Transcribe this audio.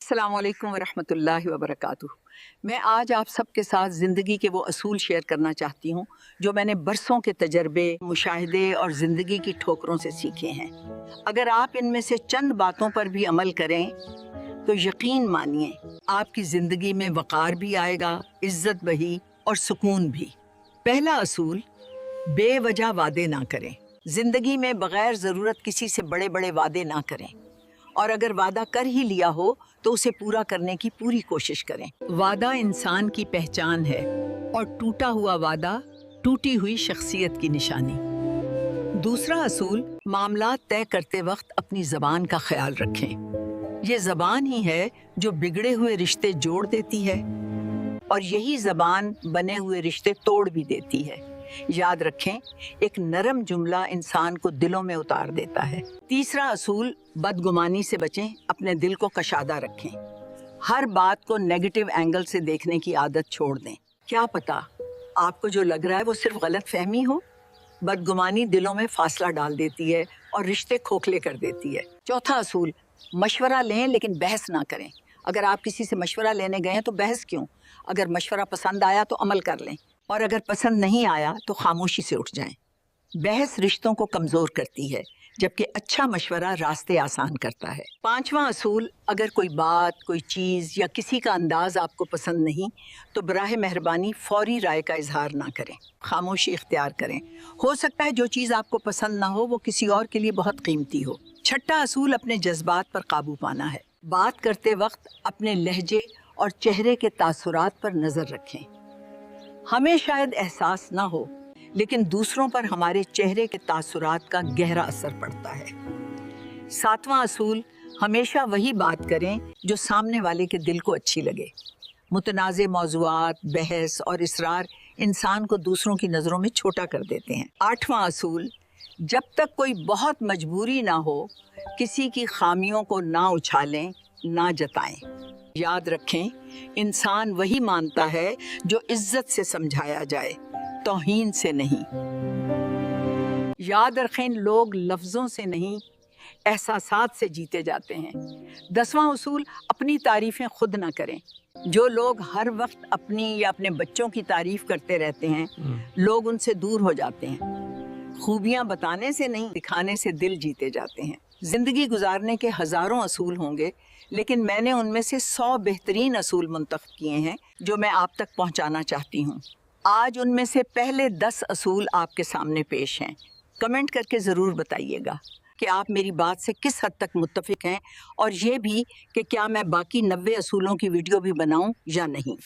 अस्सलाम वालेकुम वरहमतुल्लाहि वबरकातुहू। मैं आज आप सबके साथ ज़िंदगी के वो असूल शेयर करना चाहती हूँ जो मैंने बरसों के तजर्बे, मुशाहिदे और ज़िंदगी की ठोकरों से सीखे हैं। अगर आप इनमें से चंद बातों पर भी अमल करें तो यकीन मानिए आपकी ज़िंदगी में वक़ार भी आएगा, इज़्ज़त भी और सुकून भी। पहला असूल, बेवजह वादे ना करें। ज़िंदगी में बग़ैर ज़रूरत किसी से बड़े बड़े वादे ना करें, और अगर वादा कर ही लिया हो तो उसे पूरा करने की पूरी कोशिश करें। वादा इंसान की पहचान है और टूटा हुआ वादा टूटी हुई शख्सियत की निशानी। दूसरा असूल, मामलात तय करते वक्त अपनी ज़बान का ख्याल रखें। ये ज़बान ही है जो बिगड़े हुए रिश्ते जोड़ देती है और यही ज़बान बने हुए रिश्ते तोड़ भी देती है। याद रखें, एक नरम जुमला इंसान को दिलों में उतार देता है। तीसरा असूल, बदगुमानी से बचें, अपने दिल को कशादा रखें। हर बात को नेगेटिव एंगल से देखने की आदत छोड़ दें। क्या पता आपको जो लग रहा है वो सिर्फ गलत फहमी हो। बदगुमानी दिलों में फासला डाल देती है और रिश्ते खोखले कर देती है। चौथा असूल, मशवरा लें लेकिन बहस ना करें। अगर आप किसी से मशवरा लेने गए हैं तो बहस क्यों? अगर मशवरा पसंद आया तो अमल कर लें, और अगर पसंद नहीं आया तो खामोशी से उठ जाएं। बहस रिश्तों को कमज़ोर करती है जबकि अच्छा मशवरा रास्ते आसान करता है। पांचवा असूल, अगर कोई बात, कोई चीज़ या किसी का अंदाज आपको पसंद नहीं तो बराह मेहरबानी फौरी राय का इजहार ना करें, खामोशी इख्तियार करें। हो सकता है जो चीज़ आपको पसंद ना हो वो किसी और के लिए बहुत कीमती हो। छठा असूल, अपने जज्बात पर काबू पाना है। बात करते वक्त अपने लहजे और चेहरे के तासुरात पर नज़र रखें। हमें शायद एहसास ना हो लेकिन दूसरों पर हमारे चेहरे के तासुरात का गहरा असर पड़ता है। सातवां असूल, हमेशा वही बात करें जो सामने वाले के दिल को अच्छी लगे। मुतनाज़े मौज़ूआत, बहस और इसरार इंसान को दूसरों की नज़रों में छोटा कर देते हैं। आठवां असूल, जब तक कोई बहुत मजबूरी ना हो किसी की खामियों को ना उछालें, ना जताएं। याद रखें, इंसान वही मानता है जो इज्जत से समझाया जाए, तौहीन से नहीं। याद रखें, लोग लफ्ज़ों से नहीं एहसासात से जीते जाते हैं। 10वां उसूल, अपनी तारीफ़ें खुद ना करें। जो लोग हर वक्त अपनी या अपने बच्चों की तारीफ़ करते रहते हैं, लोग उनसे दूर हो जाते हैं। खूबियाँ बताने से नहीं, दिखाने से दिल जीते जाते हैं। ज़िंदगी गुजारने के हज़ारों असूल होंगे लेकिन मैंने उनमें से 100 बेहतरीन असूल मुंतखब किए हैं जो मैं आप तक पहुंचाना चाहती हूं। आज उनमें से पहले 10 असूल आपके सामने पेश हैं। कमेंट करके ज़रूर बताइएगा कि आप मेरी बात से किस हद तक मुत्तफिक हैं, और ये भी कि क्या मैं बाकी 90 असूलों की वीडियो भी बनाऊं या नहीं।